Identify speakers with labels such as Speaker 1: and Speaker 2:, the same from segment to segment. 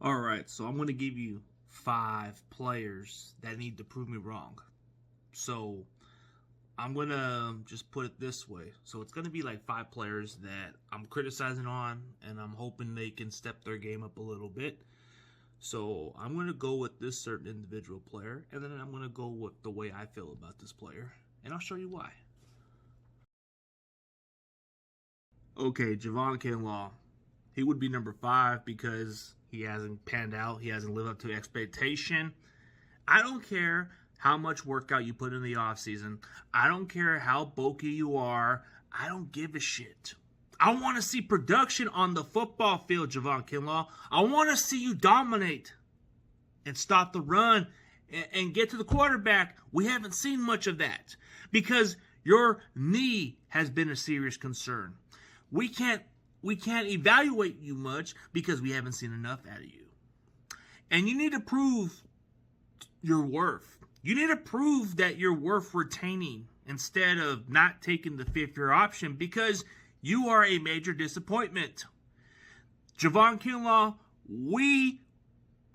Speaker 1: All right, so I'm going to give you 5 players that need to prove me wrong. So I'm going to just put it this way. So it's going to be like 5 players that I'm criticizing on, and I'm hoping they can step their game up a little bit. So I'm going to go with this certain individual player, and then I'm going to go with the way I feel about this player, and I'll show you why. Okay, Javon Kinlaw. He would be number 5 because he hasn't panned out. He hasn't lived up to expectation. I don't care how much workout you put in the offseason. I don't care how bulky you are. I don't give a shit. I want to see production on the football field, Javon Kinlaw. I want to see you dominate and stop the run and get to the quarterback. We haven't seen much of that because your knee has been a serious concern. We can't evaluate you much because we haven't seen enough out of you. And you need to prove your worth. You need to prove that you're worth retaining instead of not taking the 5th-year option because you are a major disappointment. Javon Kinlaw, we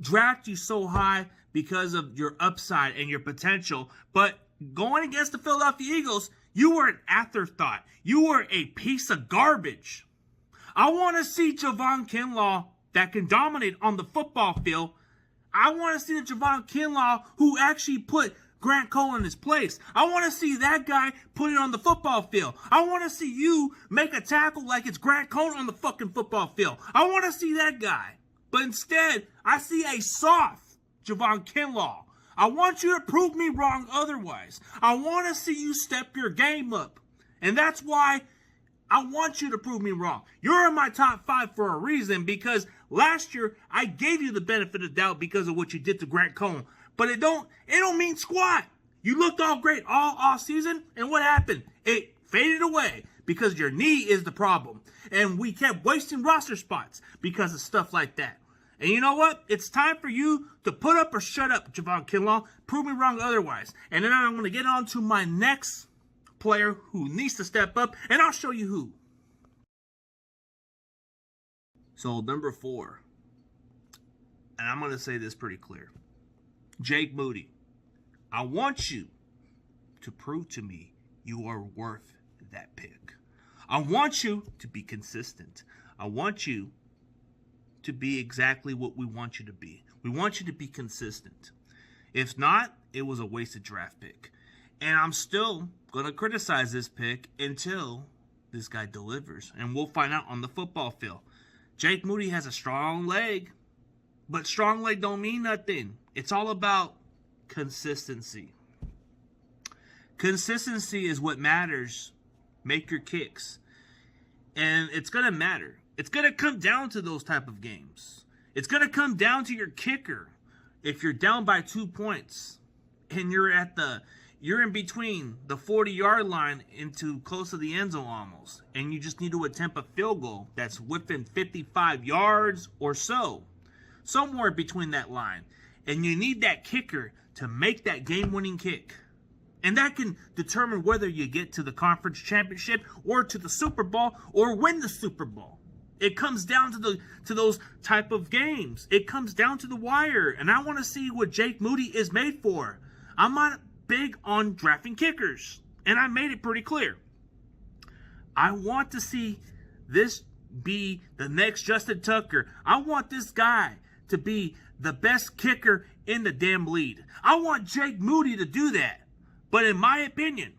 Speaker 1: draft you so high because of your upside and your potential, but going against the Philadelphia Eagles, you were an afterthought. You were a piece of garbage. I want to see Javon Kinlaw that can dominate on the football field. I want to see the Javon Kinlaw who actually put Grant Cole in his place. I want to see that guy put it on the football field. I want to see you make a tackle like it's Grant Cole on the fucking football field. I want to see that guy. But instead, I see a soft Javon Kinlaw. I want you to prove me wrong otherwise. I want to see you step your game up. And that's why I want you to prove me wrong. You're in my top 5 for a reason because last year I gave you the benefit of the doubt because of what you did to Grant Cole. But it don't mean squat. You looked all great all off season, and what happened? It faded away because your knee is the problem. And we kept wasting roster spots because of stuff like that. And you know what? It's time for you to put up or shut up, Javon Kinlaw. Prove me wrong otherwise. And then I'm going to get on to my next player who needs to step up, and I'll show you who. So, number 4. And I'm going to say this pretty clear. Jake Moody. I want you to prove to me you are worth that pick. I want you to be consistent. I want you to be exactly what we want you to be. We want you to be consistent. If not, it was a wasted draft pick. And I'm still going to criticize this pick until this guy delivers. And we'll find out on the football field. Jake Moody has a strong leg, but strong leg don't mean nothing. It's all about consistency. Consistency is what matters. Make your kicks. And it's going to matter. It's going to come down to those type of games. It's going to come down to your kicker. If you're down by 2 points and you're in between the 40-yard line into close to the end zone almost, and you just need to attempt a field goal that's within 55 yards or so, somewhere between that line, and you need that kicker to make that game-winning kick. And that can determine whether you get to the conference championship or to the Super Bowl or win the Super Bowl. It comes down to those type of games. It comes down to the wire. And I want to see what Jake Moody is made for. I'm not big on drafting kickers. And I made it pretty clear. I want to see this be the next Justin Tucker. I want this guy to be the best kicker in the damn league. I want Jake Moody to do that. But in my opinion,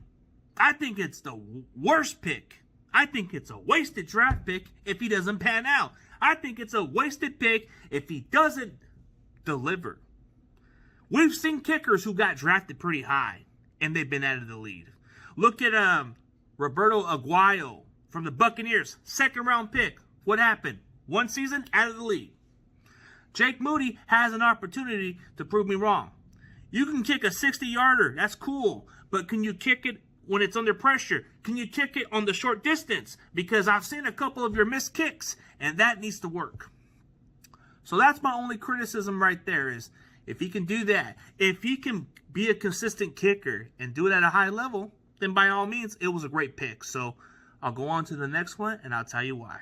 Speaker 1: I think it's the worst pick. I think it's a wasted draft pick if he doesn't pan out. I think it's a wasted pick if he doesn't deliver. We've seen kickers who got drafted pretty high, and they've been out of the league. Look at Roberto Aguayo from the Buccaneers, 2nd-round pick. What happened? 1 season, out of the league. Jake Moody has an opportunity to prove me wrong. You can kick a 60-yarder. That's cool. But can you kick it when it's under pressure? Can you kick it on the short distance? Because I've seen a couple of your missed kicks, and that needs to work. So that's my only criticism right there is if he can do that, if he can be a consistent kicker and do it at a high level, then by all means, it was a great pick. So I'll go on to the next one, and I'll tell you why.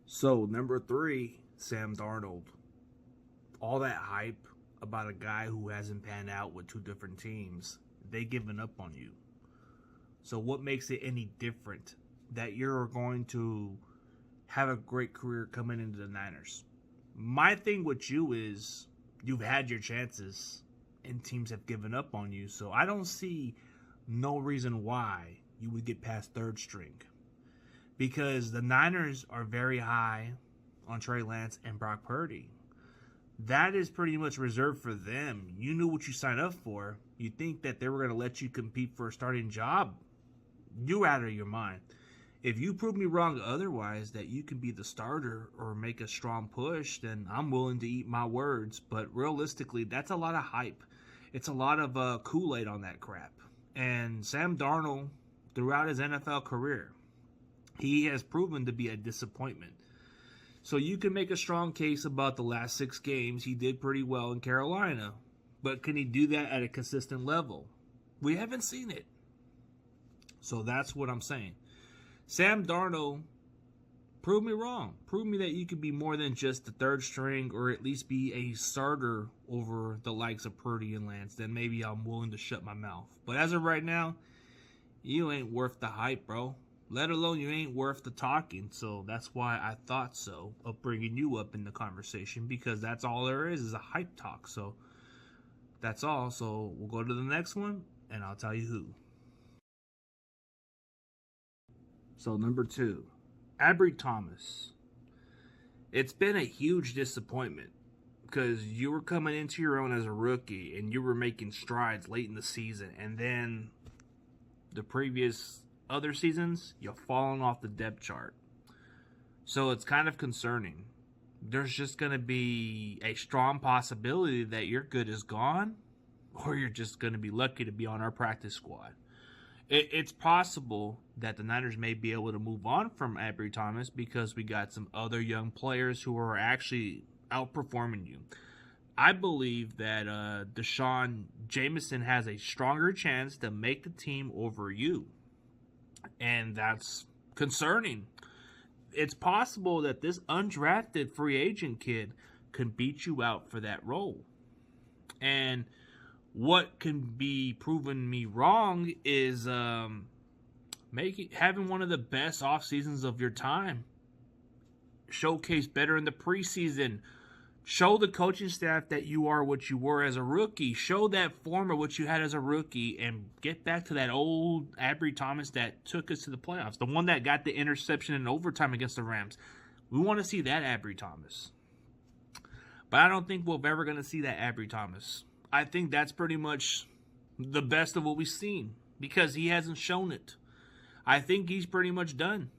Speaker 1: So, number 3, Sam Darnold. All that hype about a guy who hasn't panned out with 2 different teams, they giving up on you. So what makes it any different that you're going to have a great career coming into the Niners? My thing with you is you've had your chances and teams have given up on you. So I don't see no reason why you would get past 3rd string. Because the Niners are very high on Trey Lance and Brock Purdy. That is pretty much reserved for them. You knew what you signed up for. You think that they were going to let you compete for a starting job? You're out of your mind. If you prove me wrong otherwise, that you can be the starter or make a strong push, then I'm willing to eat my words. But realistically, that's a lot of hype. It's a lot of Kool-Aid on that crap. And Sam Darnold, throughout his NFL career, he has proven to be a disappointment. So you can make a strong case about the last 6 games. He did pretty well in Carolina. But can he do that at a consistent level? We haven't seen it. So that's what I'm saying. Sam Darnold, prove me wrong. Prove me that you could be more than just the 3rd string or at least be a starter over the likes of Purdy and Lance. Then maybe I'm willing to shut my mouth. But as of right now, you ain't worth the hype, bro. Let alone you ain't worth the talking. So that's why I thought so of bringing you up in the conversation, because that's all there is a hype talk. So that's all. So we'll go to the next one and I'll tell you who. So number 2, Ambry Thomas. It's been a huge disappointment because you were coming into your own as a rookie and you were making strides late in the season, and then the previous other seasons, you've fallen off the depth chart. So it's kind of concerning. There's just going to be a strong possibility that your good is gone, or you're just going to be lucky to be on our practice squad. It's possible that the Niners may be able to move on from Ambry Thomas because we got some other young players who are actually outperforming you. I believe that Deshaun Jameson has a stronger chance to make the team over you. And that's concerning. It's possible that this undrafted free agent kid can beat you out for that role. And what can be proven me wrong is having one of the best off seasons of your time. Showcase better in the preseason. Show the coaching staff that you are what you were as a rookie. Show that form of what you had as a rookie and get back to that old Ambry Thomas that took us to the playoffs. The one that got the interception in overtime against the Rams. We want to see that Ambry Thomas. But I don't think we're ever going to see that Ambry Thomas. I think that's pretty much the best of what we've seen because he hasn't shown it. I think he's pretty much done.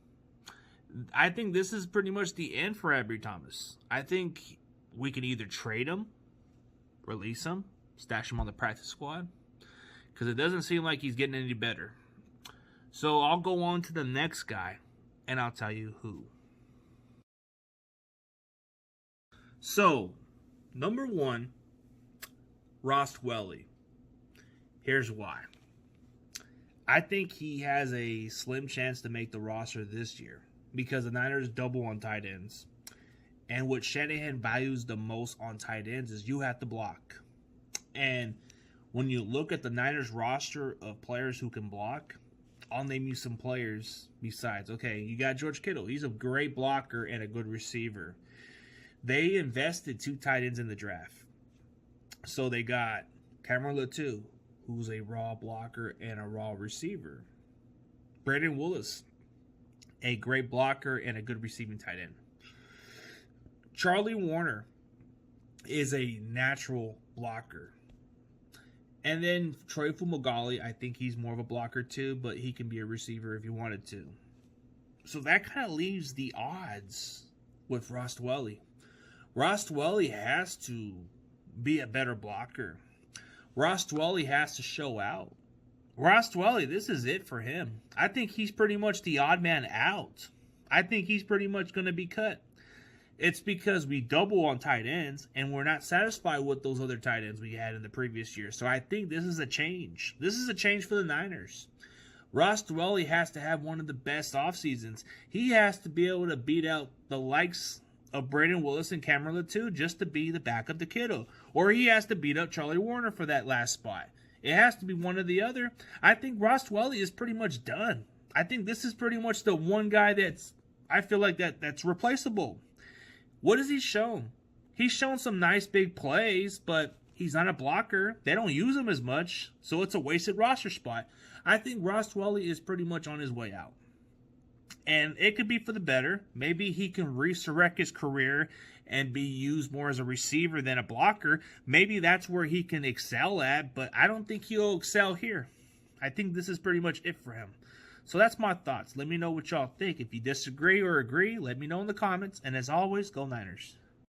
Speaker 1: I think this is pretty much the end for Ambry Thomas. I think we can either trade him, release him, stash him on the practice squad, because it doesn't seem like he's getting any better. So I'll go on to the next guy, and I'll tell you who. So, number 1, Ross Dwelley. Here's why. I think he has a slim chance to make the roster this year because the Niners double on tight ends. And what Shanahan values the most on tight ends is you have to block. And when you look at the Niners roster of players who can block, I'll name you some players besides. Okay, you got George Kittle. He's a great blocker and a good receiver. They invested 2 tight ends in the draft. So they got Cameron Latou, who's a raw blocker and a raw receiver. Brandon Willis, a great blocker and a good receiving tight end. Charlie Warner is a natural blocker. And then Troy Fumagalli, I think he's more of a blocker too, but he can be a receiver if you wanted to. So that kind of leaves the odds with Ross Dwelley. Ross Dwelley has to be a better blocker. Ross Dwelley has to show out. Ross Dwelley, this is it for him. I think he's pretty much the odd man out. I think he's pretty much going to be cut. It's because we double on tight ends, and we're not satisfied with those other tight ends we had in the previous year. So I think this is a change. This is a change for the Niners. Ross Dwelley has to have one of the best off seasons. He has to be able to beat out the likes of Braden Willis and Cameron Latou just to be the backup to Kittle. Or he has to beat up Charlie Warner for that last spot. It has to be one or the other. I think Ross Dwelley is pretty much done. I think this is pretty much the one guy I feel like that's replaceable. What has he shown? He's shown some nice big plays, but he's not a blocker. They don't use him as much, so it's a wasted roster spot. I think Ross Dwelley is pretty much on his way out. And it could be for the better. Maybe he can resurrect his career and be used more as a receiver than a blocker. Maybe that's where he can excel at, but I don't think he'll excel here. I think this is pretty much it for him. So that's my thoughts. Let me know what y'all think. If you disagree or agree, let me know in the comments. And as always, go Niners.